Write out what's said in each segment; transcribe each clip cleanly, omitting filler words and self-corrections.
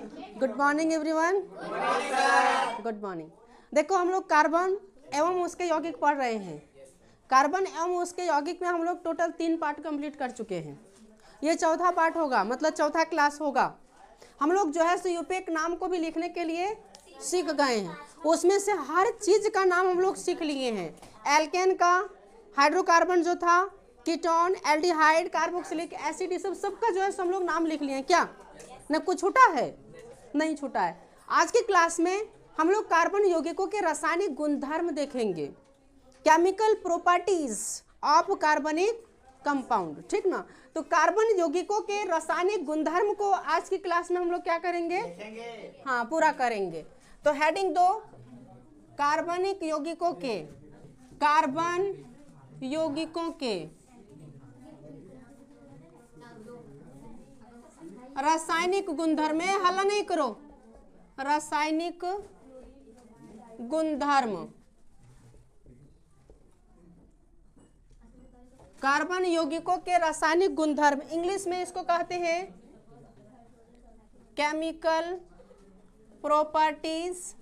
Good morning everyone. Good morning. देखो हम लोग कार्बन एवं उसके यौगिक पढ़ रहे हैं। कार्बन एवं उसके यौगिक में हम लोग टोटल 3 पार्ट कंप्लीट कर चुके हैं। ये चौथा पार्ट होगा, मतलब चौथा क्लास होगा। हम लोग जो है सो यूपेक नाम को भी लिखने के लिए सीख गए हैं। उसमें से हर चीज का नाम हम लोग सीख लिए हैं। एल्केन का, हाइड्रोकार्बन जो था, कीटोन, एल्डिहाइड, कार्बोक्सिलिक एसिड, ये सबका जो है हम लोग नाम लिख लिए हैं। क्या न कुछ छूटा है? नहीं छूटा है। आज की क्लास में हम लोग कार्बन यौगिकों के रासायनिक गुणधर्म देखेंगे, केमिकल प्रॉपर्टीज ऑफ कार्बनिक कंपाउंड, ठीक ना। तो कार्बन यौगिकों के रासायनिक गुणधर्म को आज की क्लास में हम लोग क्या करेंगे? हाँ, पूरा करेंगे। तो हेडिंग 2, कार्बनिक यौगिकों के, कार्बन यौगिकों के रासायनिक गुणधर्म में हल्ला नहीं करो। रासायनिक गुणधर्म, कार्बन यौगिकों के रासायनिक गुणधर्म, इंग्लिश में इसको कहते हैं केमिकल प्रॉपर्टीज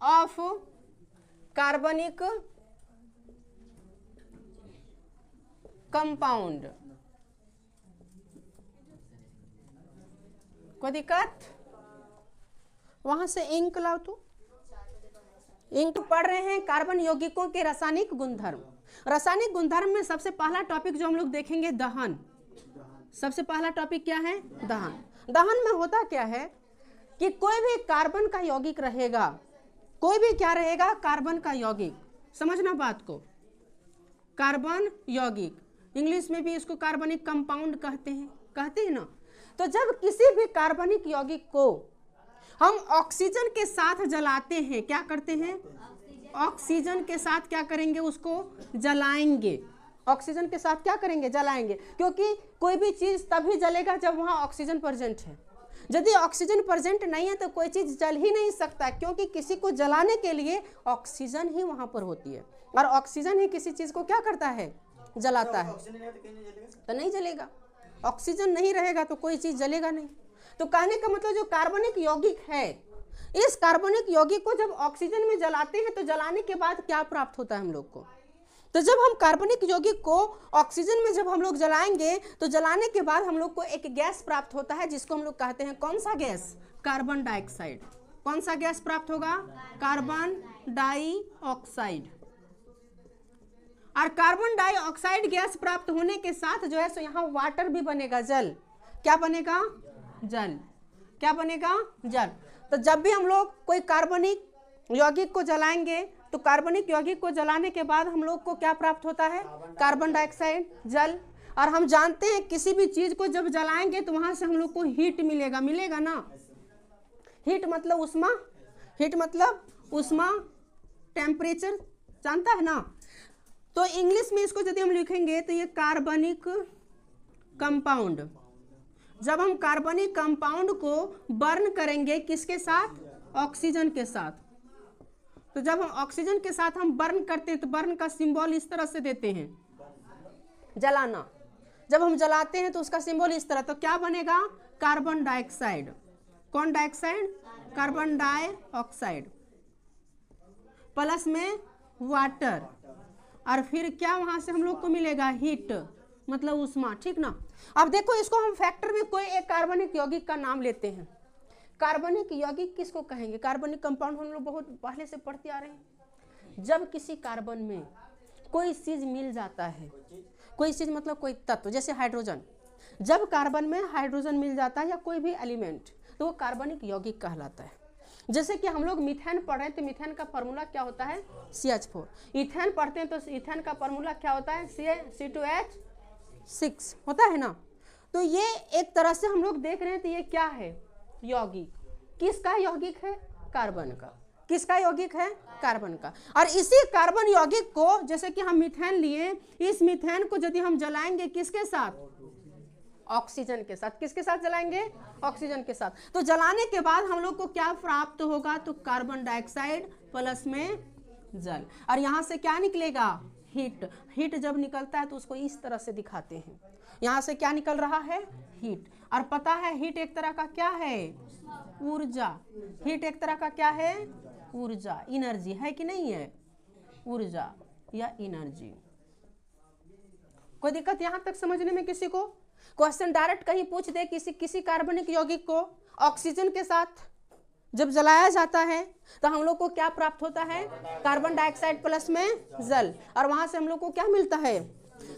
ऑफ कार्बनिक कंपाउंड। कोई दिक्कत? वहां से इंक लाओ। तो इंक पढ़ रहे हैं कार्बन यौगिकों के रासायनिक गुणधर्म। रासायनिक गुणधर्म में सबसे पहला टॉपिक जो हम लोग देखेंगे दहन। सबसे पहला टॉपिक क्या है? दहन। दहन में होता क्या है कि कोई भी कार्बन का यौगिक रहेगा, कोई भी क्या रहेगा? कार्बन का यौगिक। समझना बात को, कार्बन यौगिक, इंग्लिश में भी इसको कार्बनिक कंपाउंड कहते हैं ना। तो जब किसी भी कार्बनिक यौगिक को हम ऑक्सीजन के साथ जलाते हैं, क्या करते हैं? ऑक्सीजन के साथ क्या करेंगे? उसको जलाएंगे। ऑक्सीजन के साथ क्या करेंगे? जलाएंगे। क्योंकि कोई भी चीज तभी जलेगा जब वहां ऑक्सीजन प्रेजेंट है। यदि ऑक्सीजन प्रेजेंट नहीं है तो कोई चीज जल ही नहीं सकता, क्योंकि किसी को जलाने के लिए ऑक्सीजन ही वहां पर होती है, और ऑक्सीजन ही किसी चीज को क्या करता है? जलाता है। तो नहीं जलेगा। ऑक्सीजन नहीं रहेगा तो कोई चीज जलेगा नहीं। तो कहने का मतलब जो कार्बनिक यौगिक है, इस कार्बनिक यौगिक को जब ऑक्सीजन में जलाते हैं तो जलाने के बाद क्या प्राप्त होता है हम लोग को? तो जब हम कार्बनिक यौगिक को ऑक्सीजन में जब हम लोग जलाएंगे तो जलाने के बाद हम लोग को एक गैस प्राप्त होता है, जिसको हम लोग कहते हैं कौन सा गैस? Carbon dioxide. कौन सा गैस प्राप्त होगा? Carbon dioxide. और कार्बन डाइऑक्साइड गैस प्राप्त होने के साथ जो है सो यहाँ वाटर भी बनेगा, जल। क्या बनेगा? जल। क्या बनेगा? जल। तो जब भी हम लोग कोई कार्बनिक यौगिक को जलाएंगे तो कार्बनिक यौगिक को जलाने के बाद हम लोग को क्या प्राप्त होता है? कार्बन डाइऑक्साइड, जल। और हम जानते हैं किसी भी चीज को जब जलाएंगे तो वहां से हम लोग को हीट मिलेगा ना। हीट मतलब उष्मा, हीट मतलब उष्मा, टेम्परेचर, जानता है ना। तो इंग्लिश में इसको यदि हम लिखेंगे तो ये कार्बनिक कंपाउंड। जब हम कार्बनिक कंपाउंड को बर्न करेंगे किसके साथ? ऑक्सीजन के साथ। तो जब हम ऑक्सीजन के साथ हम बर्न करते हैं तो बर्न का सिंबल इस तरह से देते हैं, जलाना। जब हम जलाते हैं तो उसका सिंबल इस तरह, तो क्या बनेगा? Carbon dioxide. कौन डाइऑक्साइड? कार्बन डाइऑक्साइड प्लस में वाटर, और फिर क्या वहां से हम लोग को मिलेगा? हीट, मतलब उष्मा, ठीक ना। अब देखो इसको हम फैक्टर में कोई एक कार्बनिक यौगिक का नाम लेते हैं। कार्बनिक यौगिक किसको कहेंगे? कार्बनिक कंपाउंड हम लोग बहुत पहले से पढ़ते आ रहे हैं। जब किसी कार्बन में कोई चीज मिल जाता है, कोई चीज मतलब कोई तत्व, जैसे हाइड्रोजन, जब कार्बन में हाइड्रोजन मिल जाता है या कोई भी एलिमेंट, तो वो कार्बनिक यौगिक कहलाता है। जैसे कि हम लोग मीथेन पढ़ रहे हैं तो मीथेन का फॉर्मूला क्या होता है? CH4। ईथेन पढ़ते हैं तो ईथेन का फॉर्मूला क्या होता है? C2H6 होता है ना। तो ये एक तरह से हम लोग देख रहे हैं तो ये क्या है? यौगिक। किसका यौगिक है? कार्बन का। किसका यौगिक है? कार्बन का। और इसी कार्बन यौगिक को, जैसे कि हम मीथेन लिए, इस मीथेन को यदि हम जलाएंगे किसके साथ? ऑक्सीजन के साथ। किसके साथ जलाएंगे? ऑक्सीजन के साथ। तो जलाने के बाद हम लोग को क्या प्राप्त होगा? तो कार्बन डाइऑक्साइड प्लस में जल। और यहां से क्या निकलेगा? हीट। हीट जब निकलता है तो उसको इस तरह से दिखाते हैं। यहाँ से क्या निकल रहा है? हीट। और पता है हीट एक तरह का क्या है? ऊर्जा। हीट एक तरह का क्या है? ऊर्जा, एनर्जी है कि नहीं है? ऊर्जा या एनर्जी। कोई दिक्कत यहां तक समझने में किसी को? क्वेश्चन डायरेक्ट कहीं पूछ दे किसी कार्बनिक यौगिक को ऑक्सीजन के साथ जब जलाया जाता है तो हम लोग को क्या प्राप्त होता है? कार्बन डाइऑक्साइड प्लस में जल। और वहां से हम लोग को क्या मिलता है?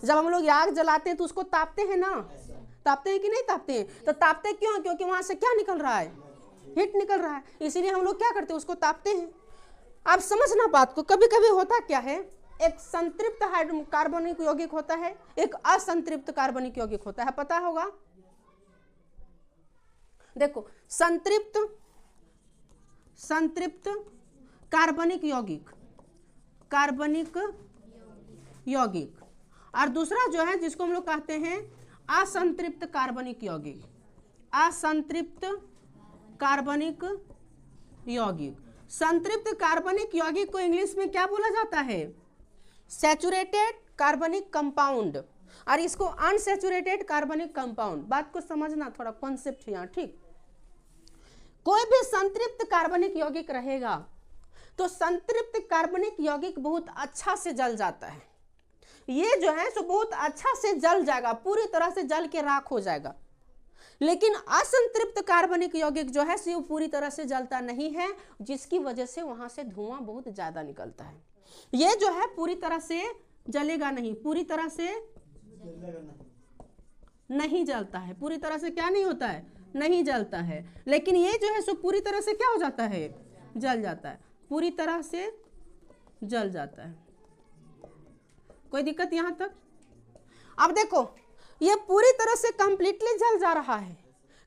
जब हम लोग आग जलाते हैं तो उसको तापते हैं ना, तापते हैं कि नहीं तापते हैं? तो तापते क्यों? क्योंकि वहां से क्या निकल रहा है? हीट निकल रहा है, इसीलिए हम लोग क्या करते हैं? उसको तापते हैं। आप समझना बात को। कभी कभी होता क्या है, एक संतृप्त कार्बनिक यौगिक होता है, एक असंतृप्त कार्बनिक यौगिक होता है, पता होगा? देखो, संतृप्त कार्बनिक यौगिक और दूसरा जो है जिसको हम लोग कहते हैं असंतृप्त कार्बनिक यौगिक। असंतृप्त कार्बनिक यौगिक। संतृप्त कार्बनिक यौगिक को इंग्लिश में क्या बोला जाता है? सैचुरेटेड कार्बनिक कंपाउंड। और इसको अनसैचुरेटेड कार्बनिक कंपाउंड। बात को समझना, थोड़ा कॉन्सेप्ट यहाँ, ठीक? कोई भी संतृप्त कार्बनिक यौगिक रहेगा तो संतृप्त कार्बनिक यौगिक बहुत अच्छा से जल जाता है। ये जो है सो बहुत अच्छा से जल जाएगा, पूरी तरह से जल के राख हो जाएगा। लेकिन असंतृप्त कार्बनिक यौगिक जो है वो पूरी तरह से जलता नहीं है, जिसकी वजह से वहां से धुआं बहुत ज्यादा निकलता है। ये जो है पूरी तरह से जलेगा नहीं, पूरी तरह से नहीं जलता है, पूरी तरह से क्या नहीं होता है? नहीं जलता है। लेकिन ये जो है सो पूरी तरह से क्या हो जाता है? जल जाता है, पूरी तरह से जल जाता है। कोई दिक्कत यहां तक? अब देखो, ये पूरी तरह से कंप्लीटली जल जा रहा है,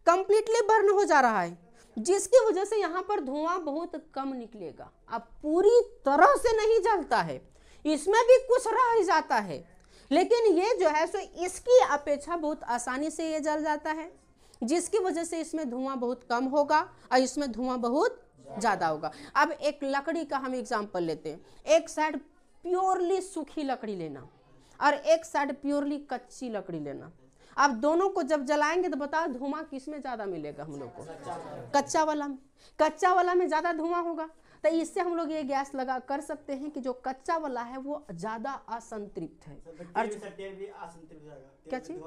कंप्लीटली बर्न हो जा रहा है, जिसकी वजह से यहाँ पर धुआं बहुत कम निकलेगा। अब पूरी तरह से नहीं जलता है, इसमें भी कुछ रह जाता है, लेकिन ये जो है सो इसकी अपेक्षा बहुत आसानी से ये जल जाता है, जिसकी वजह से इसमें धुआं बहुत कम होगा और इसमें धुआं बहुत ज्यादा होगा। अब एक लकड़ी का हम एग्जांपल लेते हैं। एक साइड प्योरली सूखी लकड़ी लेना और एक साइड प्योरली कच्ची लकड़ी लेना। अब दोनों को जब जलाएंगे तो बताओ धुआं किस में ज्यादा मिलेगा हम लोग को? कच्चा वाला में। कच्चा वाला में ज्यादा धुआं होगा। तो इससे हम लोग ये गैस लगा कर सकते हैं कि जो कच्चा वाला है वो ज्यादा असंतृप्त है। और क्या चीज?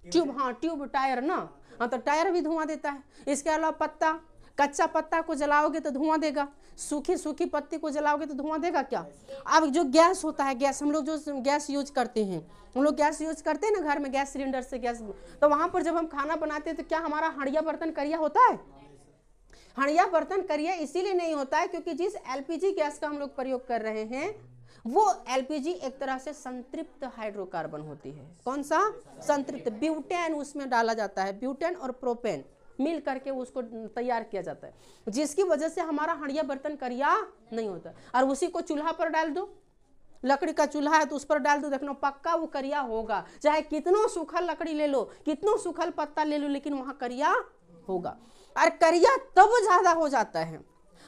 ट्यूब, हाँ ट्यूब, टायर ना, हाँ तो टायर भी धुआं देता है। इसके अलावा पत्ता, कच्चा पत्ता को जलाओगे तो धुआं देगा, सूखी पत्ती को जलाओगे तो धुआं देगा क्या? अब जो गैस होता है, गैस हम लोग जो गैस यूज करते हैं, हम लोग गैस यूज करते हैं ना घर में, गैस सिलेंडर से गैस, तो वहां पर जब हम खाना बनाते हैं तो क्या हमारा हंडिया बर्तन करिया होता है? हंडिया बर्तन करिया इसीलिए नहीं होता है क्योंकि जिस एलपीजी गैस का हम लोग प्रयोग कर रहे हैं वो एलपीजी एक तरह से संतृप्त हाइड्रोकार्बन होती है। कौन सा? संतृप्त। ब्यूटेन उसमें डाला जाता है, ब्यूटेन और प्रोपेन मिल करके उसको तैयार किया जाता है, जिसकी वजह से हमारा हंडिया बर्तन करिया नहीं होता। और उसी को चूल्हा पर डाल दो, लकड़ी का चूल्हा है तो उस पर डाल दो, देखना पक्का वो करिया होगा। चाहे कितनों सूखल लकड़ी ले लो, कितनों सूखल पत्ता ले लो, लेकिन वहां करिया होगा। और करिया तब ज्यादा हो जाता है।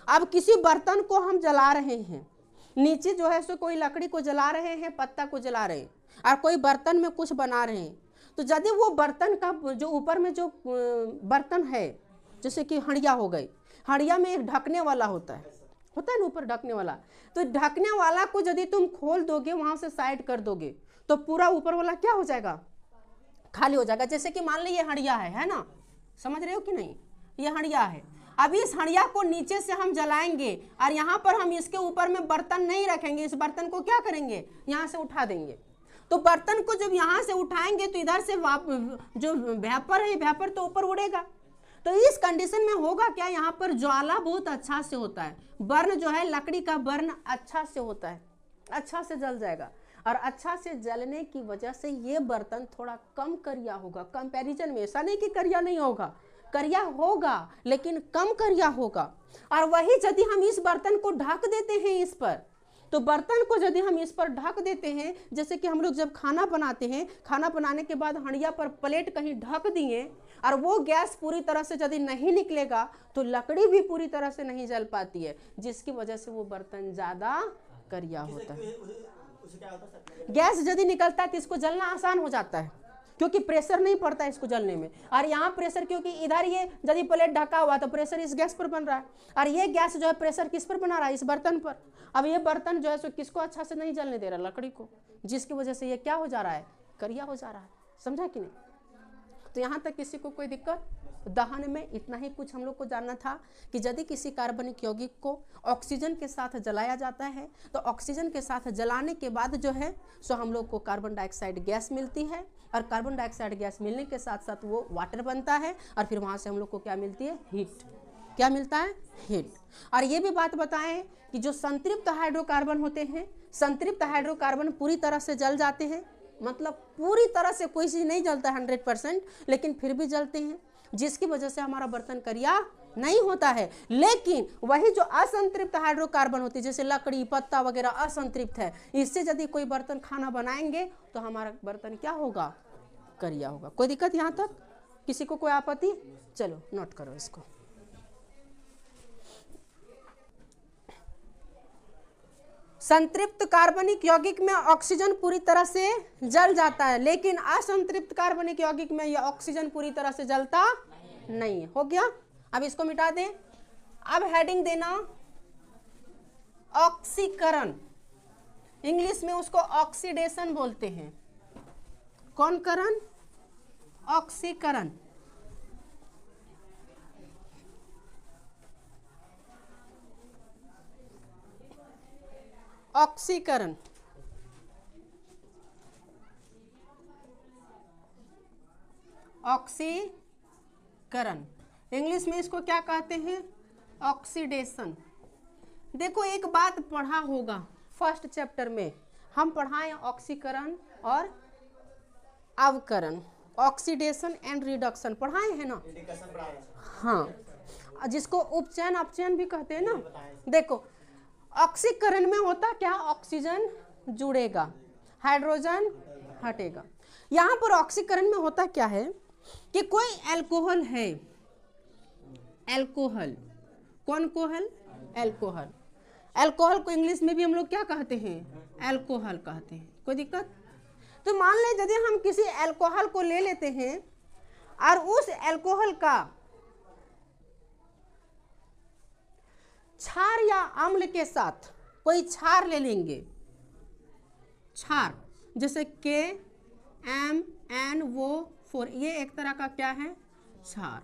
अब किसी बर्तन को हम जला रहे हैं, नीचे जो है सो कोई लकड़ी को जला रहे हैं, पत्ता को जला रहे हैं, और कोई बर्तन में कुछ बना रहे हैं, तो यदि वो बर्तन का जो ऊपर में जो बर्तन है, जैसे कि हंडिया हो गई, हंडिया में एक ढकने वाला होता है ना ऊपर ढकने वाला, तो ढकने वाला को यदि तुम खोल दोगे, वहां से साइड कर दोगे, तो पूरा ऊपर वाला क्या हो जाएगा? खाली हो जाएगा। जैसे कि मान लो ये हंडिया है ना, समझ रहे हो कि नहीं? ये हंडिया है। अब इस हंडिया को नीचे से हम जलाएंगे और यहाँ पर हम इसके ऊपर में बर्तन नहीं रखेंगे, इस बर्तन को क्या करेंगे? यहाँ से उठा देंगे। तो बर्तन को जब यहाँ से उठाएंगे तो इधर से जो वेपर है, वेपर तो ऊपर उड़ेगा। तो इस कंडीशन में होगा क्या? यहाँ पर ज्वाला बहुत अच्छा से होता है, बर्न जो है लकड़ी का बर्न अच्छा से होता है, अच्छा से जल जाएगा। और अच्छा से जलने की वजह से ये बर्तन थोड़ा कम करिया होगा कंपैरिजन में। ऐसा नहीं कि करिया नहीं होगा, करिया होगा, लेकिन कम करिया होगा। और वही यदि हम इस बर्तन को ढक देते हैं इस पर, तो बर्तन को यदि हम इस पर ढक देते हैं, जैसे कि हम लोग जब खाना बनाते हैं, खाना बनाने के बाद हंडिया पर प्लेट कहीं ढक दिए और वो गैस पूरी तरह से यदि नहीं निकलेगा तो लकड़ी भी पूरी तरह से नहीं जल पाती है, जिसकी वजह से वो बर्तन ज्यादा करिया होता है। गैस यदि निकलता है तो इसको जलना आसान हो जाता है, क्योंकि प्रेशर नहीं पड़ता है इसको जलने में। और यहाँ प्रेशर, क्योंकि इधर ये यदि प्लेट ढका हुआ तो प्रेशर इस गैस पर बन रहा है, और ये गैस जो है प्रेशर किस पर बना रहा है, इस बर्तन पर। अब ये बर्तन जो है सो किसको अच्छा से नहीं जलने दे रहा, लकड़ी को, जिसकी वजह से ये क्या हो जा रहा है, करिया हो जा रहा है। समझा कि नहीं? तो यहाँ तक किसी को कोई दिक्कत? दहन में इतना ही कुछ हम लोग को जानना था कि यदि किसी कार्बनिक यौगिक को ऑक्सीजन के साथ जलाया जाता है तो ऑक्सीजन के साथ जलाने के बाद जो है सो हम लोग को कार्बन डाइऑक्साइड गैस मिलती है, और कार्बन डाइऑक्साइड गैस मिलने के साथ साथ वो वाटर बनता है, और फिर वहाँ से हम लोग को क्या मिलती है, हीट। क्या मिलता है, हीट। और ये भी बात बताएं कि जो संतृप्त हाइड्रोकार्बन होते हैं, संतृप्त हाइड्रोकार्बन पूरी तरह से जल जाते हैं, मतलब पूरी तरह से कोई चीज़ नहीं जलता 100%, लेकिन फिर भी जलते हैं, जिसकी वजह से हमारा बर्तन करिया नहीं होता है। लेकिन वही जो असंतृप्त हाइड्रोकार्बन होती है, जैसे लकड़ी, पत्ता वगैरह असंतृप्त है, इससे यदि कोई बर्तन खाना बनाएंगे तो हमारा बर्तन क्या होगा, करिया होगा। कोई दिक्कत यहाँ तक? किसी को कोई आपत्ति? चलो नोट करो इसको। संतृप्त कार्बनिक यौगिक में ऑक्सीजन पूरी तरह से जल जाता है, लेकिन असंतृप्त कार्बनिक यौगिक में यह ऑक्सीजन पूरी तरह से जलता नहीं है। हो गया? अब इसको मिटा दें। अब हेडिंग देना ऑक्सीकरण, इंग्लिश में उसको ऑक्सीडेशन बोलते हैं। कौन करण? ऑक्सीकरण। ऑक्सीकरण। ऑक्सीकरण इंग्लिश में इसको क्या कहते हैं, ऑक्सीडेशन। देखो एक बात पढ़ा होगा फर्स्ट चैप्टर में, हम पढ़ाएं ऑक्सीकरण और अवकरण, ऑक्सीडेशन एंड रिडक्शन पढ़ाए हैं ना? हाँ, जिसको उपचयन अपचयन भी कहते हैं ना। देखो ऑक्सीकरण में होता क्या, ऑक्सीजन जुड़ेगा, हाइड्रोजन हटेगा। यहाँ पर ऑक्सीकरण में होता क्या है कि कोई अल्कोहल है, अल्कोहल, कौन कोहल, अल्कोहल। अल्कोहल को इंग्लिश में भी हम लोग क्या कहते हैं, अल्कोहल कहते हैं। कोई दिक्कत? तो मान लें यदि हम किसी अल्कोहल को ले लेते हैं और उस अल्कोहल का क्षार या अम्ल के साथ कोई क्षार ले लेंगे, क्षार जैसे KMnO4, ये एक तरह का क्या है, क्षार,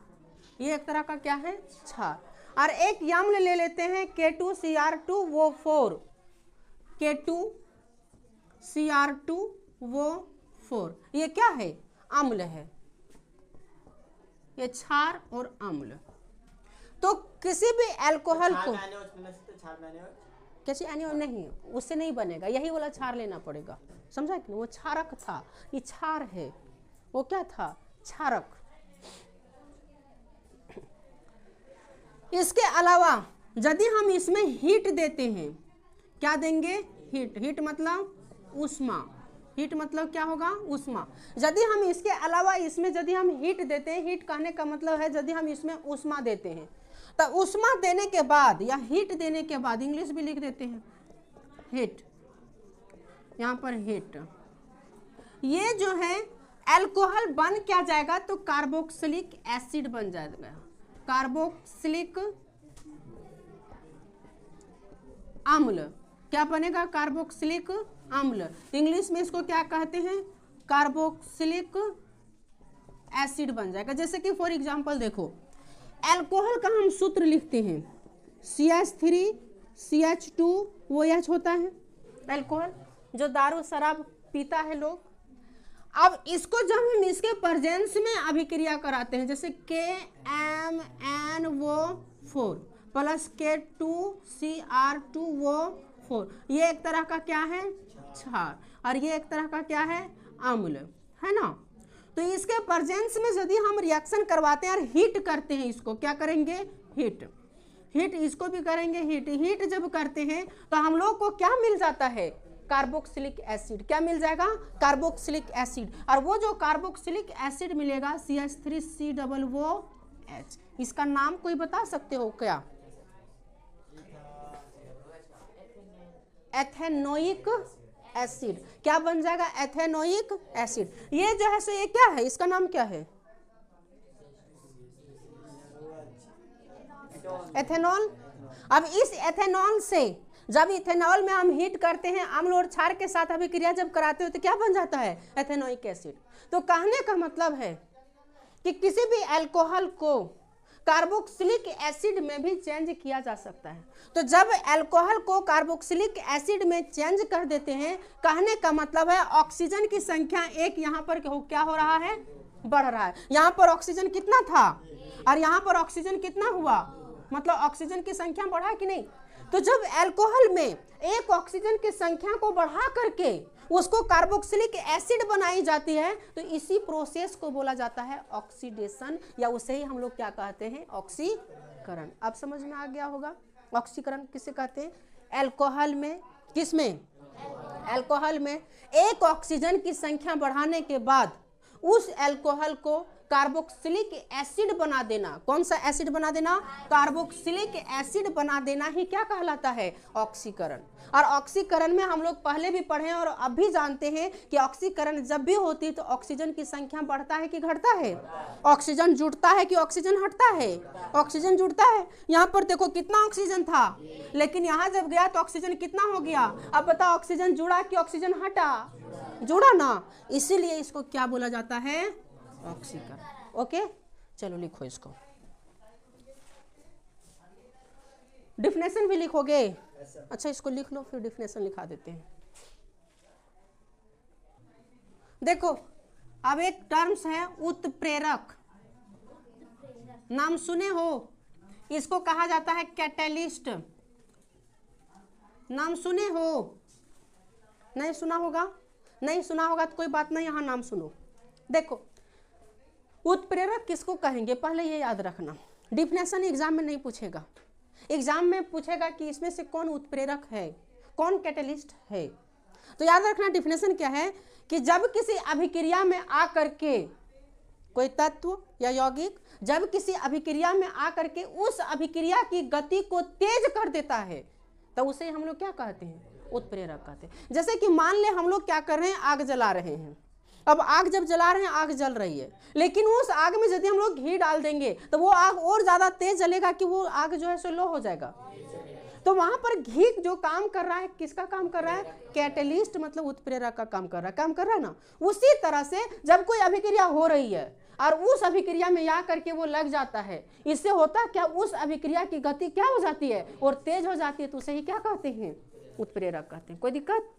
ये एक तरह का क्या है, क्षार। और एक अम्ल ले लेते हैं K2Cr2O4, K2Cr2O4, ये क्या है, अम्ल है, ये क्षार और अम्ल। तो किसी भी अल्कोहल को कैसे एनिओन नहीं, उससे नहीं बनेगा, यही वाला क्षार लेना पड़ेगा। समझा कि वो क्षारक था, ये क्षार है, वो क्या था, क्षारक। इसके अलावा यदि हम इसमें हीट देते हैं, क्या देंगे, हीट, हीट मतलब उष्मा, हीट मतलब क्या होगा, उष्मा। यदि हम इसके अलावा इसमें यदि हम हीट देते हैं, हीट कहने का मतलब है यदि हम इसमें उष्मा देते हैं, तो उष्मा देने के बाद या हीट देने के बाद, इंग्लिश भी लिख देते हैं हीट, यहाँ पर हीट, ये जो है अल्कोहल बन क्या जाएगा, तो कार्बोक्सिलिक एसिड बन जाएगा, कार्बोक्सिलिक अम्ल। क्या बनेगा, कार्बोक्सिलिक अम्ल। इंग्लिश में इसको क्या कहते हैं, कार्बोक्सिलिक एसिड बन जाएगा। जैसे कि फॉर एग्जांपल देखो, अल्कोहल का हम सूत्र लिखते हैं CH3CH2OH होता है अल्कोहल, जो दारू शराब पीता है लोग। अब इसको जब हम इसके प्रेजेंस में अभिक्रिया कराते हैं, जैसे KMnO4 प्लस K2Cr2O4, ये एक तरह का क्या है, क्षार, और ये एक तरह का क्या है, अम्ल, है ना। तो इसके प्रेजेंस में यदि हम रिएक्शन करवाते हैं और हीट करते हैं, इसको क्या करेंगे, हीट, हीट इसको भी करेंगे हीट। हीट जब करते हैं तो हम लोग को क्या मिल जाता है, कार्बोक्सिलिक एसिड। क्या मिल जाएगा, कार्बोक्सिलिक एसिड। और वो जो कार्बोक्सिलिक एसिड मिलेगा CH3COOH, इसका नाम कोई बता सकते हो क्या, एथेनोइक एसिड, क्या बन जाएगा? Ethanoic acid. ये जो है सो ये क्या है, इसका नाम क्या है? एथेनॉल। अब इस एथेनॉल से जब इथेनॉल में हम हीट करते हैं, अम्ल और क्षार के साथ अभिक्रिया जब कराते हो तो क्या बन जाता है? Ethanoic acid. तो कहने का मतलब है कि किसी भी अल्कोहल को कार्बोक्सिलिक एसिड में भी चेंज किया जा सकता है। तो जब अल्कोहल को कार्बोक्सिलिक एसिड में चेंज कर देते हैं, कहने का मतलब है ऑक्सीजन की संख्या एक यहाँ पर क्या हो रहा है? बढ़ रहा है। यहाँ पर ऑक्सीजन कितना था और यहाँ पर ऑक्सीजन कितना हुआ, मतलब ऑक्सीजन की संख्या बढ़ा कि नहीं? तो जब अल्कोहल में एक ऑक्सीजन की संख्या को बढ़ा करके उसको कार्बोक्सिलिक एसिड बनाई जाती है, तो इसी प्रोसेस को बोला जाता है ऑक्सीडेशन, या उसे ही हम लोग क्या कहते हैं? ऑक्सीकरण। अब समझ में आ गया होगा ऑक्सीकरण किसे कहते हैं? अल्कोहल में, किसमें? अल्कोहल में एक ऑक्सीजन की संख्या बढ़ाने के बाद उस अल्कोहल को कार्बोक्सिलिक एसिड बना देना। कौन सा एसिड बना देना? कार्बोक्सिलिक एसिड बना देना ही क्या कहलाता है? ऑक्सीकरण। और ऑक्सीकरण में हम लोग पहले भी पढ़े और अब भी जानते हैं कि ऑक्सीकरण जब भी होती है तो ऑक्सीजन की संख्या बढ़ता है कि घटता है? ऑक्सीजन जुड़ता है कि ऑक्सीजन हटता है? ऑक्सीजन जुड़ता है। यहाँ पर देखो कितना ऑक्सीजन था, लेकिन यहाँ जब गया तो ऑक्सीजन कितना हो गया? अब बताओ, ऑक्सीजन जुड़ा कि ऑक्सीजन हटा? जुड़ा ना, इसीलिए इसको क्या बोला जाता है? ऑक्सीकरण। ओके, चलो लिखो इसको। डिफिनेशन भी लिखोगे? अच्छा, इसको लिख लो, फिर डिफिनेशन लिखा देते हैं। देखो, अब एक टर्म्स है उत्प्रेरक, नाम सुने हो? इसको कहा जाता है कैटलिस्ट। नाम सुने हो? नहीं सुना होगा? नहीं सुना होगा तो कोई बात नहीं, यहाँ नाम सुनो। देखो, उत्प्रेरक किसको कहेंगे पहले ये याद रखना। डिफिनेशन एग्जाम में नहीं पूछेगा, एग्जाम में पूछेगा कि इसमें से कौन उत्प्रेरक है, कौन कैटलिस्ट है। तो याद रखना डिफिनेशन क्या है कि जब किसी अभिक्रिया में आकर के कोई तत्व या यौगिक जब किसी अभिक्रिया में आकर के उस अभिक्रिया की गति को तेज कर देता है, तो उसे हम लोग क्या कहते हैं? उत्प्रेरक कहते हैं। जैसे कि मान ले हम लोग क्या कर रहे हैं, आग जला रहे हैं। अब आग जब जला रहे हैं, आग जल रही है, लेकिन उस आग में यदि हम लोग घी डाल देंगे तो वो आग और ज्यादा तेज जलेगा कि वो आग जो है सो लो हो जाएगा। तो वहां पर घी जो काम कर रहा है, किसका काम कर रहा है? कैटलिस्ट, मतलब उत्प्रेरक का काम कर रहा है। काम कर रहा है ना। उसी तरह से जब कोई अभिक्रिया हो रही है और उस अभिक्रिया में या करके वो लग जाता है, इससे होता क्या? उस अभिक्रिया की गति क्या हो जाती है? और तेज हो जाती है। तो उसे ही क्या कहते हैं? उत्प्रेरक कहते हैं। कोई दिक्कत?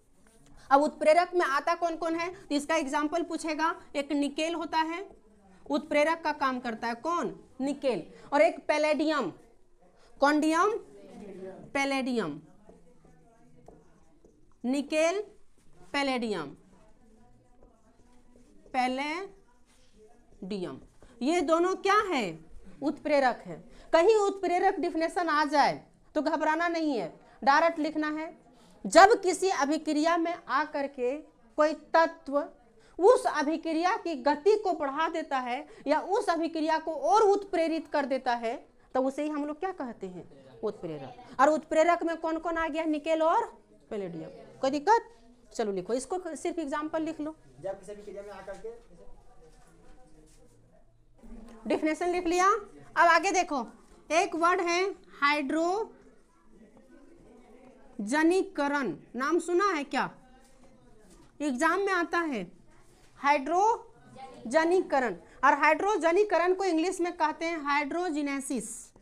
अब उत्प्रेरक में आता कौन कौन है तो इसका एग्जाम्पल पूछेगा। एक निकेल होता है, उत्प्रेरक का काम करता है। कौन? निकेल। और एक पैलेडियम। कौन डियम? पैलेडियम। निकेल, पैलेडियम, पैलेडियम, ये दोनों क्या है? उत्प्रेरक है। कहीं उत्प्रेरक डिफिनेशन आ जाए तो घबराना नहीं है, डायरेक्ट लिखना है। जब किसी अभिक्रिया में आकर के कोई तत्व उस अभिक्रिया की गति को बढ़ा देता है या उस अभिक्रिया को और उत्प्रेरित कर देता है, तो उसे ही हम लोग क्या कहते हैं? उत्प्रेरक। और उत्प्रेरक में कौन कौन आ गया? निकेल और पैलेडियम। कोई दिक्कत? चलो लिखो इसको, सिर्फ एग्जाम्पल लिख लो। जब किसी अभिक्रिया में आकर के डिफिनेशन लिख लिया। अब आगे देखो, एक वर्ड है हाइड्रोजनीकरण। नाम सुना है क्या? एग्जाम में आता है हाइड्रोजनीकरण। और हाइड्रोजनीकरण को इंग्लिश में कहते हैं हाइड्रोजिनेसिस।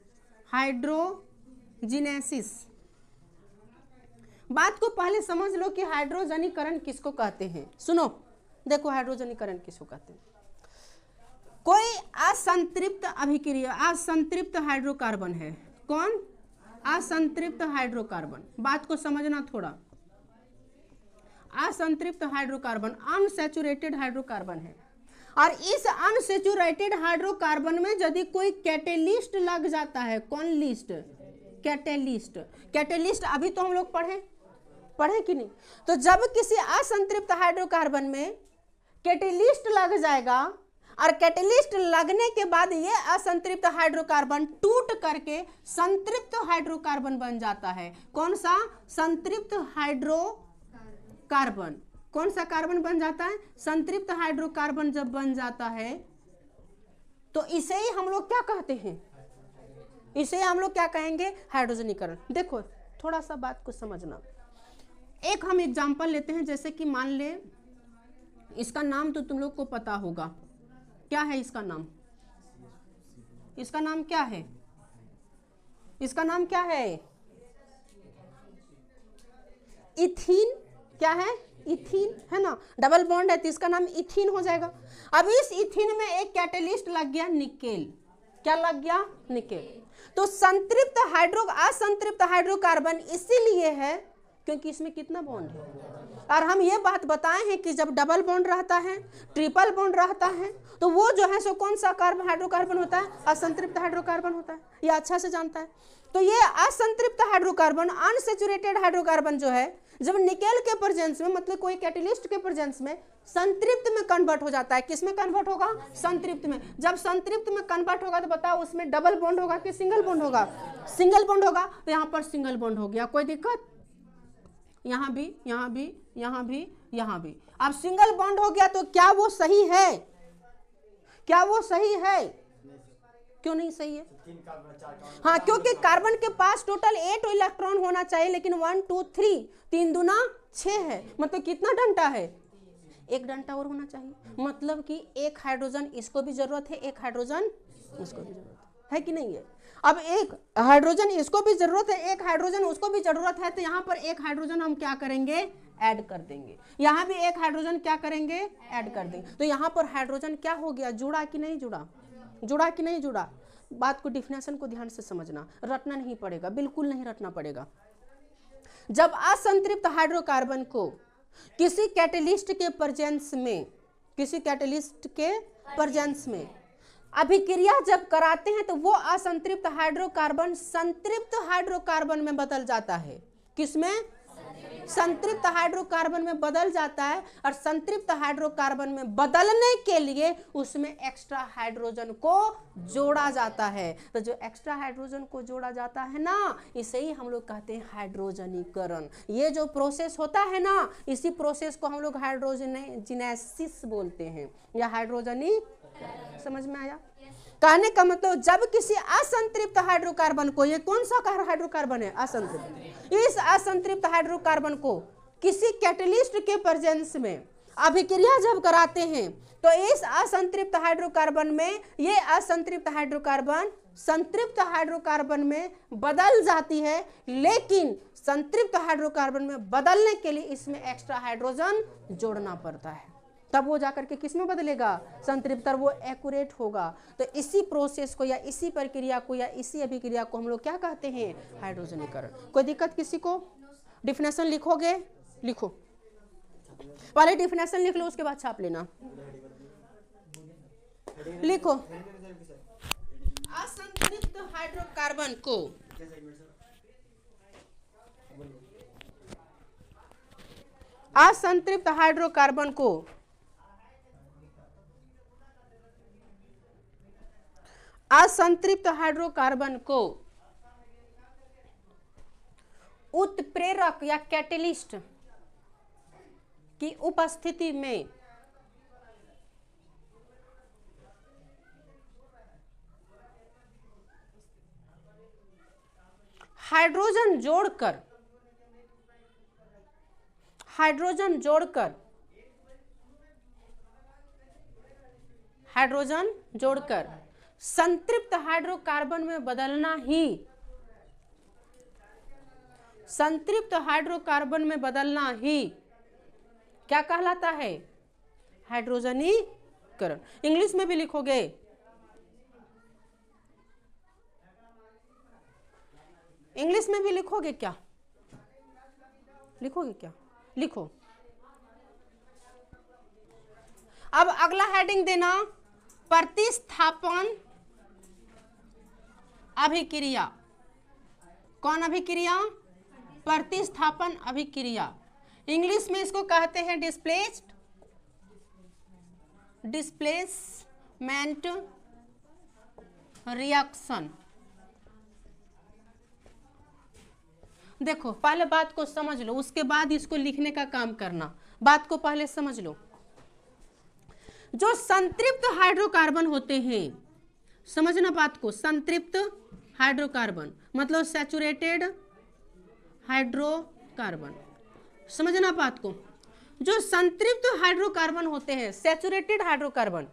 हाइड्रोजिनेसिस। बात को पहले समझ लो कि हाइड्रोजनीकरण किसको कहते हैं। सुनो, देखो हाइड्रोजनीकरण किसको कहते हैं। कोई असंतृप्त अभिक्रिया, असंतृप्त हाइड्रोकार्बन है। कौन? असंतृप्त हाइड्रोकार्बन। बात को समझना थोड़ा। असंतृप्त हाइड्रोकार्बन अनसैचुरेटेड हाइड्रोकार्बन है। और इस अनसैचुरेटेड हाइड्रोकार्बन में यदि कोई कैटेलिस्ट लग जाता है, कौन लिस्ट? कैटेलिस्ट। कैटेलिस्ट अभी तो हम लोग पढ़े कि नहीं? तो जब किसी असंतृप्त हाइड्रोकार्बन में कैटेलिस्ट लग जाएगा और कैटेलिस्ट लगने के बाद ये असंतृप्त हाइड्रोकार्बन टूट करके संतृप्त हाइड्रोकार्बन बन जाता है। कौन सा? संतृप्त कार्बन, कौन सा कार्बन बन जाता है? संतृप्त हाइड्रोकार्बन जब बन जाता है तो इसे ही हम लोग क्या कहते हैं? इसे हम लोग क्या कहेंगे? हाइड्रोजनीकरण। देखो थोड़ा सा बात को समझना, एक हम एग्जांपल लेते हैं, जैसे कि मान ले इसका नाम तो तुम लोग को पता होगा, क्या है इसका नाम? इसका नाम क्या है? इसका नाम क्या है? इथीन। क्या है? इथीन, है ना, डबल बॉन्ड है तो इसका नाम इथीन हो जाएगा। अब इस इथीन में एक कैटेलिस्ट लग गया निकेल। क्या लग गया? निकेल। तो असंतृप्त हाइड्रोकार्बन इसीलिए है क्योंकि इसमें कितना बॉन्ड है। और हम ये बात बताए हैं कि जब डबल बॉन्ड रहता है, ट्रिपल बॉन्ड रहता है, तो वो जो है सो कौन सा कार्बन हाइड्रोकार्बन होता है? असंतृप्त हाइड्रोकार्बन होता है। ये अच्छा से जानता है। तो ये असंतृप्त हाइड्रोकार्बन, अनसैचुरेटेड हाइड्रोकार्बन जो है, जब निकेल के प्रेजेंस में, मतलब कोई कैटेलिस्ट के प्रेजेंस में, संतृप्त में कन्वर्ट हो जाता है। किसमें कन्वर्ट होगा? संतृप्त में। जब संतृप्त में कन्वर्ट होगा तो बताओ उसमें डबल बॉन्ड होगा कि सिंगल बॉन्ड होगा? सिंगल बॉन्ड होगा। तो यहाँ पर सिंगल बॉन्ड हो गया, कोई दिक्कत? यहाँ भी, यहाँ भी, यहाँ भी, यहाँ भी। अब सिंगल बॉन्ड हो गया तो क्या वो सही है? क्या वो सही है? क्यों नहीं सही है? हाँ, क्योंकि कार्बन के पास टोटल 8 इलेक्ट्रॉन होना चाहिए, लेकिन 1 2 3, 3 दूना 6 है। मतलब कितना डंटा है? एक डंटा और होना चाहिए। मतलब कि एक हाइड्रोजन इसको भी जरूरत है, एक हाइड्रोजन इसको भी जरूरत है कि नहीं है? अब एक हाइड्रोजन इसको भी जरूरत है, एक हाइड्रोजन उसको भी जरूरत है, तो यहाँ पर एक हाइड्रोजन हम क्या करेंगे? ऐड कर देंगे। यहाँ भी एक हाइड्रोजन क्या करेंगे? ऐड कर देंगे। तो यहाँ पर हाइड्रोजन क्या हो गया? जुड़ा कि नहीं जुड़ा? जुड़ा कि नहीं जुड़ा? बात को, डिफिनेशन को ध्यान से समझना, रटना नहीं पड़ेगा, बिल्कुल नहीं रटना पड़ेगा। जब असंतृप्त हाइड्रोकार्बन को किसी कैटेलिस्ट के प्रेजेंस में, किसी कैटेलिस्ट के प्रेजेंस में अभिक्रिया जब कराते हैं तो वो असंतृप्त हाइड्रोकार्बन संतृप्त हाइड्रोकार्बन में बदल जाता है। किसमें? संतृप्त हाइड्रोकार्बन में बदल जाता है। और संतृप्त हाइड्रोकार्बन में बदलने के लिए उसमें एक्स्ट्रा हाइड्रोजन को जोड़ा जाता है। तो जो एक्स्ट्रा हाइड्रोजन को जोड़ा जाता है ना, इसे ही हम लोग कहते हैं हाइड्रोजनीकरण। ये जो प्रोसेस होता है ना, इसी प्रोसेस को हम लोग हाइड्रोजनेसिस बोलते हैं या हाइड्रोजनी। समझ में आया? कहने का मतलब जब किसी असंतृप्त हाइड्रोकार्बन को, ये कौन सा हाइड्रोकार्बन है? असंतृप्त। इस असंतृप्त हाइड्रोकार्बन को किसी कैटेलिस्ट के प्रेजेंस में अभिक्रिया जब कराते हैं तो इस असंतृप्त हाइड्रोकार्बन में, ये असंतृप्त हाइड्रोकार्बन संतृप्त हाइड्रोकार्बन में बदल जाती है। लेकिन संतृप्त हाइड्रोकार्बन में बदलने के लिए इसमें एक्स्ट्रा हाइड्रोजन जोड़ना पड़ता है, तब वो जाकर के किस में बदलेगा? संतृप्त, वो एक्यूरेट होगा। तो इसी प्रोसेस को या इसी प्रक्रिया को या इसी अभिक्रिया को हम लोग क्या कहते हैं? हाइड्रोजनीकरण। कोई दिक्कत किसी को? डिफिनेशन लिखोगे? लिखो, पहले डिफिनेशन लिख लो, उसके बाद छाप लेना। लिखो, असंतृप्त हाइड्रोकार्बन को असंतृप्त हाइड्रोकार्बन को असंतृप्त हाइड्रोकार्बन को उत्प्रेरक या कैटेलिस्ट की उपस्थिति में हाइड्रोजन जोड़कर संतृप्त हाइड्रोकार्बन में बदलना ही, संतृप्त हाइड्रोकार्बन में बदलना ही क्या कहलाता है? हाइड्रोजनीकरण। इंग्लिश में भी लिखोगे? इंग्लिश में भी लिखोगे क्या? लिखोगे क्या? लिखो। अब अगला हेडिंग देना, प्रतिस्थापन अभिक्रिया। कौन अभिक्रिया? प्रतिस्थापन अभिक्रिया। इंग्लिश में इसको कहते हैं डिस्प्लेसमेंट रिएक्शन। देखो पहले बात को समझ लो, उसके बाद इसको लिखने का काम करना। बात को पहले समझ लो। जो संतृप्त हाइड्रोकार्बन होते हैं, समझना बात को, संतृप्त हाइड्रोकार्बन मतलब सैचुरेटेड हाइड्रोकार्बन, समझना बात को। जो संतृप्त हाइड्रोकार्बन होते हैं, सैचुरेटेड हाइड्रोकार्बन,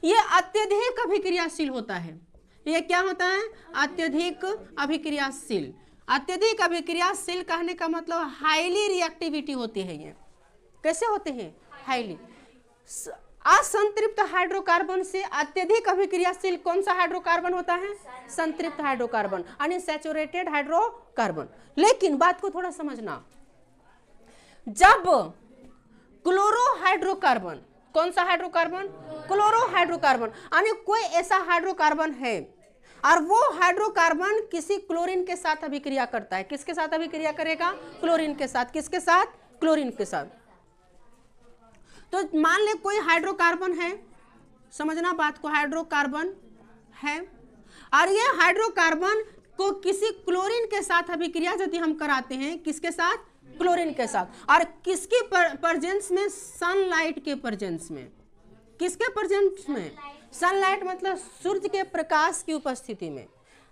ये अत्यधिक अभिक्रियाशील होता है। ये क्या होता है? अत्यधिक अभिक्रियाशील। अत्यधिक अभिक्रियाशील कहने का मतलब हाईली रिएक्टिविटी होती है। ये कैसे होते हैं? हाईली। असंतृप्त हाइड्रोकार्बन से अत्यधिक अभिक्रियाशील कौन सा हाइड्रोकार्बन होता है? संतृप्त हाइड्रोकार्बन, यानी सैचुरेटेड हाइड्रोकार्बन। लेकिन बात को थोड़ा समझना, जब क्लोरोहाइड्रोकार्बन, कौन सा हाइड्रोकार्बन? क्लोरोहाइड्रोकार्बन, यानी कोई ऐसा हाइड्रोकार्बन है और वो हाइड्रोकार्बन किसी क्लोरीन के साथ अभिक्रिया करता है। किसके साथ अभिक्रिया करेगा? क्लोरीन के साथ। किसके साथ? क्लोरीन के साथ। तो मान ले कोई हाइड्रोकार्बन है, समझना बात को, हाइड्रोकार्बन है और ये हाइड्रोकार्बन को किसी क्लोरीन के साथ अभिक्रिया यदि हम कराते हैं, किसके साथ? क्लोरीन के साथ, और किसके प्रेजेंस में? सनलाइट के प्रेजेंस में। किसके प्रेजेंस में? सनलाइट मतलब सूर्य के प्रकाश की उपस्थिति में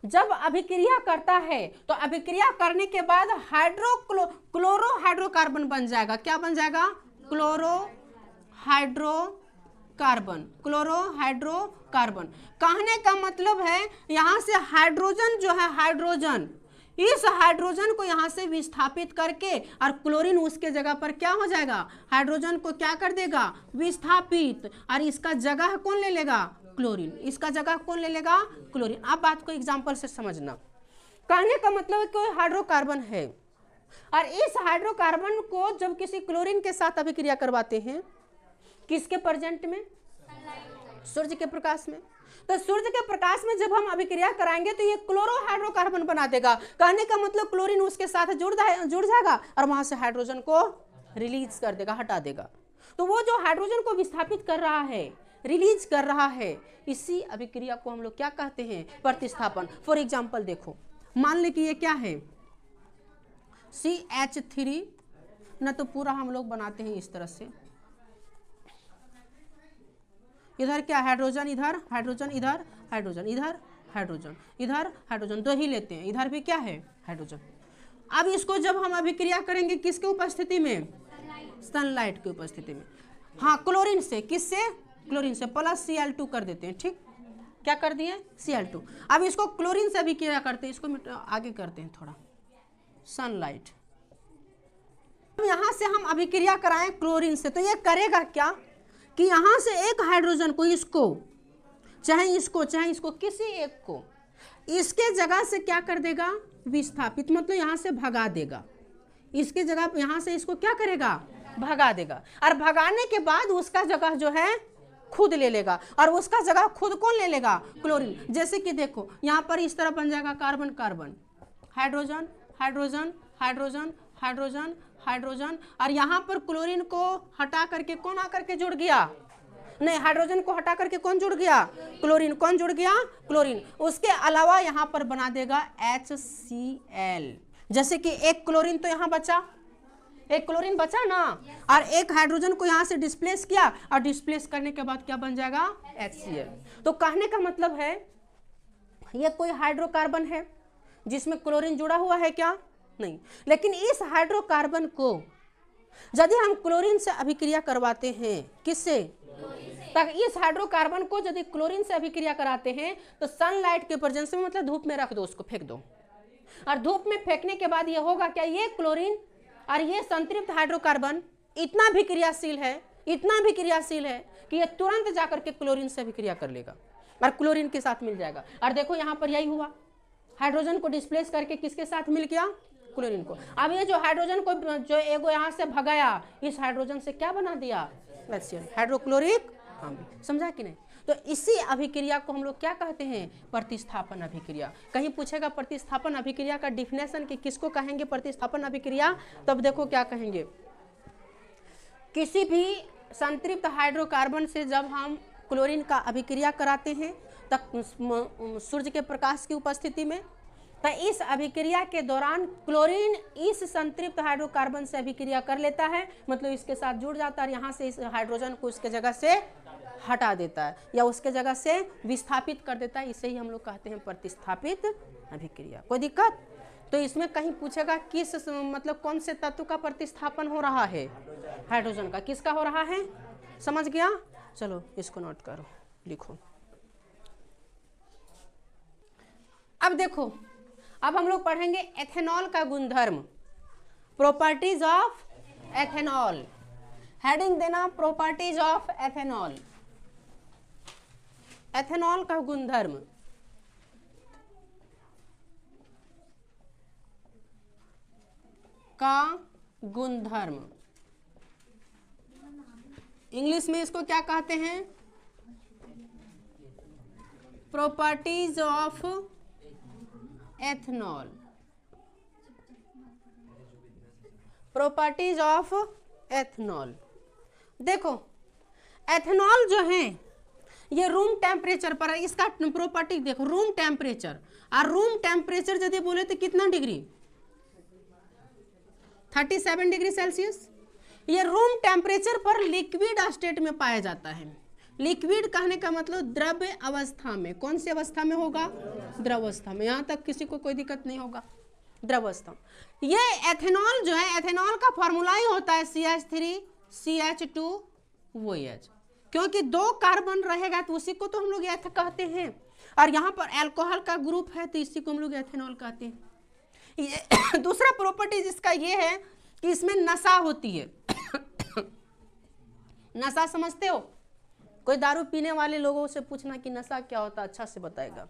जब अभिक्रिया करता है, तो अभिक्रिया करने के बाद क्लोरोहाइड्रोकार्बन बन जाएगा। क्या बन जाएगा? क्लोरोहाइड्रोकार्बन। क्लोरोहाइड्रोकार्बन कहने का मतलब है यहाँ से हाइड्रोजन जो है, हाइड्रोजन, इस हाइड्रोजन को यहाँ से विस्थापित करके और क्लोरीन उसके जगह पर क्या हो जाएगा? हाइड्रोजन को क्या कर देगा? विस्थापित, और इसका जगह कौन ले लेगा? क्लोरीन। इसका जगह कौन ले लेगा? क्लोरीन। आप बात को एग्जांपल से समझना। कहने का मतलब है कोई हाइड्रोकार्बन है और इस हाइड्रोकार्बन को जब किसी क्लोरीन के साथ अभिक्रिया करवाते हैं, किसके प्रेजेंट में? सूर्य के प्रकाश में। तो सूर्य के प्रकाश में जब हम अभिक्रिया कराएंगे तो ये क्लोरोहाइड्रोकार्बन बना देगा। कहने का मतलब क्लोरीन उसके साथ जुड़ जाएगा और वहां से हाइड्रोजन को रिलीज कर देगा, हटा देगा। तो वो जो हाइड्रोजन को विस्थापित कर रहा है, रिलीज कर रहा है, इसी अभिक्रिया को हम लोग क्या कहते हैं? प्रतिस्थापन। फॉर एग्जाम्पल देखो, मान ले कि ये क्या है? CH3, न तो पूरा हम लोग बनाते हैं इस तरह से, इधर क्या? हाइड्रोजन, इधर हाइड्रोजन, इधर हाइड्रोजन, इधर हाइड्रोजन, इधर हाइड्रोजन, दो ही लेते हैं। इधर भी क्या है? हाइड्रोजन। अब इसको जब हम अभिक्रिया करेंगे किसके उपस्थिति में? सनलाइट की उपस्थिति में। हाँ, क्लोरीन से। किससे? क्लोरीन से। प्लस Cl2 कर देते हैं। ठीक, क्या कर दिए? Cl2। अब इसको क्लोरीन से अभिक्रिया करते हैं, इसको आगे करते हैं थोड़ा, सनलाइट। यहाँ से हम अभिक्रिया कराएं क्लोरीन से, तो ये करेगा क्या कि यहाँ से एक हाइड्रोजन को, इसको चाहे इसको किसी एक को इसके जगह से क्या कर देगा? विस्थापित, मतलब यहाँ से भगा देगा। इसके जगह यहाँ से इसको क्या करेगा? भगा देगा। और भगाने के बाद उसका जगह जो है खुद ले लेगा, और उसका जगह खुद कौन ले लेगा? क्लोरीन। जैसे कि देखो यहाँ पर इस तरह बन जाएगा carbon carbon, hydrogen hydrogen hydrogen hydrogen hydrogen, और यहाँ पर क्लोरीन को हटा करके कौन आकर के जुड़ गया? नहीं, हाइड्रोजन को हटा करके कौन जुड़ गया? क्लोरीन। कौन जुड़ गया? क्लोरीन। उसके अलावा यहाँ पर बना देगा HCl। जैसे कि एक क्लोरीन तो यहाँ बचा, एक क्लोरीन बचा ना, और एक हाइड्रोजन को यहाँ से डिस्प्लेस किया, और डिस्प्लेस करने के बाद क्या बन जाएगा? HCl। तो कहने का मतलब है ये कोई हाइड्रोकार्बन है जिसमें क्लोरीन जुड़ा हुआ है क्या? नहीं। लेकिन इस हाइड्रोकार्बन को यदि हम क्लोरीन से अभिक्रिया करवाते हैं, किससे? तक इस हाइड्रोकार्बन को यदि क्लोरीन से अभिक्रिया कराते हैं तो सनलाइट के प्रेजेंस में, मतलब धूप में रख दो, उसको फेंक दो, और धूप में फेंकने के बाद ये होगा क्या? ये क्लोरीन और ये संतृप्त हाइड्रोकार्बन इतना भी क्रियाशील है, इतना भी क्रियाशील है कि ये तुरंत जाकर के क्लोरीन से अभिक्रिया कर लेगा और क्लोरीन के साथ मिल जाएगा। और देखो यहाँ पर यही हुआ, हाइड्रोजन को डिस्प्लेस करके किसके साथ मिल गया? क्लोरीन को। अब ये जो हाइड्रोजन को जो एगो यहाँ से भगाया, इस हाइड्रोजन से क्या बना दिया? HCl, हाइड्रोक्लोरिक अम्ल। समझा कि नहीं? तो इसी अभिक्रिया को हम लोग क्या कहते हैं? प्रतिस्थापन अभिक्रिया। कहीं पूछेगा प्रतिस्थापन अभिक्रिया का डिफिनेशन कि किसको कहेंगे प्रतिस्थापन अभिक्रिया, तब देखो क्या कहेंगे। किसी भी संतृप्त हाइड्रोकार्बन से जब हम क्लोरीन का अभिक्रिया कराते हैं तब सूर्य के प्रकाश की उपस्थिति में, तो इस अभिक्रिया के दौरान क्लोरीन इस संतृप्त हाइड्रोकार्बन से अभिक्रिया कर लेता है, मतलब इसके साथ जुड़ जाता है और यहाँ से इस हाइड्रोजन को उसके जगह से हटा देता है या उसके जगह से विस्थापित कर देता है। इसे ही हम लोग कहते हैं प्रतिस्थापित अभिक्रिया। कोई दिक्कत? तो इसमें कहीं पूछेगा किस मतलब कौन से तत्व का प्रतिस्थापन हो रहा है? हाइड्रोजन का। किसका हो रहा है? समझ गया? चलो इसको नोट करो, लिखो। अब देखो, अब हम लोग पढ़ेंगे एथेनॉल का गुणधर्म, प्रॉपर्टीज ऑफ एथेनॉल। हेडिंग देना प्रॉपर्टीज ऑफ एथेनॉल, एथेनॉल का गुणधर्म। का गुणधर्म इंग्लिश में इसको क्या कहते हैं? Properties of ethanol, properties of ethanol. देखो एथेनॉल जो है ये रूम टेम्परेचर पर है, इसका प्रॉपर्टी देखो, रूम टेम्परेचर। और रूम टेम्परेचर यदि बोले तो कितना डिग्री? 37 degree Celsius. ये रूम टेम्परेचर पर लिक्विड स्टेट में पाया जाता है। लिक्विड कहने का मतलब द्रव्य अवस्था में। कौन सी अवस्था में होगा? द्रव अवस्था में। यहाँ तक किसी को कोई दिक्कत नहीं होगा, द्रव अवस्था। ये एथेनॉल जो है, एथेनॉल का फॉर्मूला ही होता है CH3CH2OH, क्योंकि 2 कार्बन रहेगा तो उसी को तो हम लोग एथ कहते हैं। और यहाँ पर अल्कोहल का ग्रुप है तो इसी को हम लोग एथेनॉल कहते हैं। ये दूसरा प्रॉपर्टी जिसका ये है कि इसमें नशा होती है। नशा समझते हो? कोई दारू पीने वाले लोगों से पूछना कि नशा क्या होता है, अच्छा से बताएगा।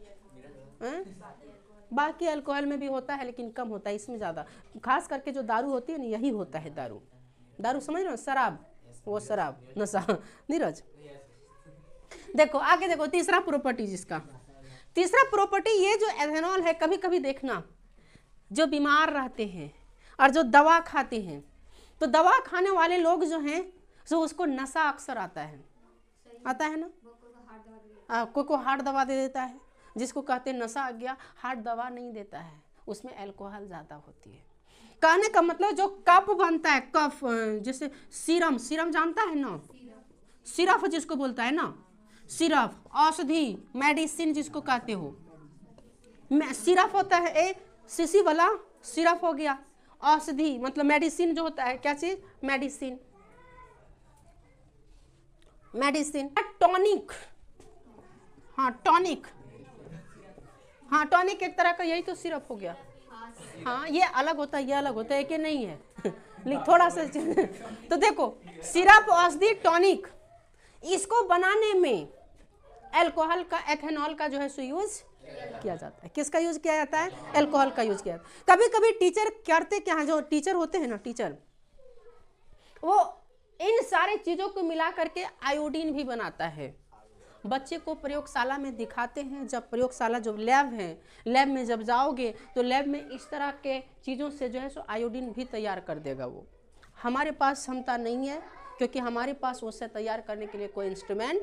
बाकी अल्कोहल में भी होता है लेकिन कम होता है, इसमें ज़्यादा। खास करके जो दारू होती है ना, यही होता है दारू। दारू समझ रहे हो? शराब, वो शराब, नशा। नीरज देखो आगे देखो, तीसरा प्रॉपर्टी जिसका, तीसरा प्रॉपर्टी ये जो एथेनॉल है, कभी कभी देखना जो बीमार रहते हैं और जो दवा खाते हैं, तो दवा खाने वाले लोग जो हैं तो उसको नशा अक्सर आता है ना। कोई को हार्ट दवा दे देता है, जिसको कहते हैं नशा आ गया। हार्ट दवा नहीं देता है, उसमें अल्कोहल ज़्यादा होती है। कहने का मतलब जो कफ बनता है, कफ जैसे सीरम, सीरम जानता है ना? सिरप जिसको बोलता है ना, सिरप, औषधि, मेडिसिन जिसको कहते हो। सिरप होता है ए सीसी वाला सिरप हो गया। औषधि मतलब मेडिसिन जो होता है, क्या चीज? Medicine, medicine. टॉनिक, हाँ टॉनिक, हाँ टॉनिक एक तरह का, यही तो सिरप हो गया। हाँ ये अलग होता है, ये अलग होता है कि नहीं है? थोड़ा सा तो देखो, सिरप, औषधि, टॉनिक, इसको बनाने में अल्कोहल का, एथेनॉल का जो है सो यूज किया जाता है। किसका यूज किया जाता है? अल्कोहल का यूज किया जाता है। कभी कभी टीचर करते क्या है, जो टीचर होते हैं ना, टीचर वो इन सारे चीजों को मिला करके आयोडीन भी बनाता है। बच्चे को प्रयोगशाला में दिखाते हैं। जब प्रयोगशाला जो लैब है, लैब में जब जाओगे तो लैब में इस तरह के चीज़ों से जो है सो आयोडीन भी तैयार कर देगा वो। हमारे पास क्षमता नहीं है, क्योंकि हमारे पास उससे तैयार करने के लिए कोई इंस्ट्रूमेंट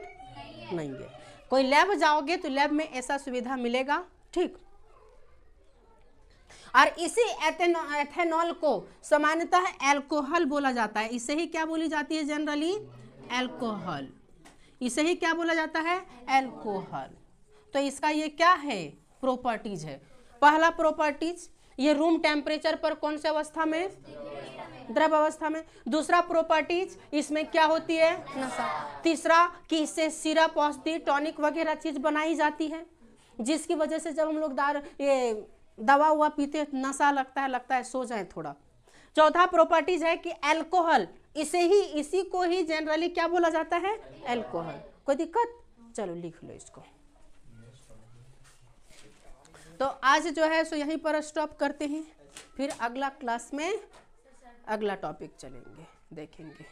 नहीं है। कोई लैब जाओगे तो लैब में ऐसा सुविधा मिलेगा, ठीक। और इसी एथेनॉल को सामान्यतः अल्कोहल बोला जाता है। इसे ही क्या बोली जाती है जनरली? अल्कोहल। इसे ही क्या बोला जाता है? अल्कोहल। तो इसका ये क्या है? प्रॉपर्टीज है। पहला प्रॉपर्टीज, ये रूम टेम्परेचर पर कौन से अवस्था में? द्रव अवस्था में। दूसरा प्रॉपर्टीज, इसमें क्या होती है? नशा। तीसरा कि इससे सिरप, औषधि, टॉनिक वगैरह चीज बनाई जाती है, जिसकी वजह से जब हम लोग दवा हुआ पीते नशा लगता है सो जाए थोड़ा। चौथा प्रॉपर्टीज है कि अल्कोहल, इसी को ही जनरली क्या बोला जाता है? अल्कोहल। कोई दिक्कत? चलो लिख लो इसको। तो आज जो है सो यहीं पर स्टॉप करते हैं, फिर अगला क्लास में अगला टॉपिक चलेंगे, देखेंगे।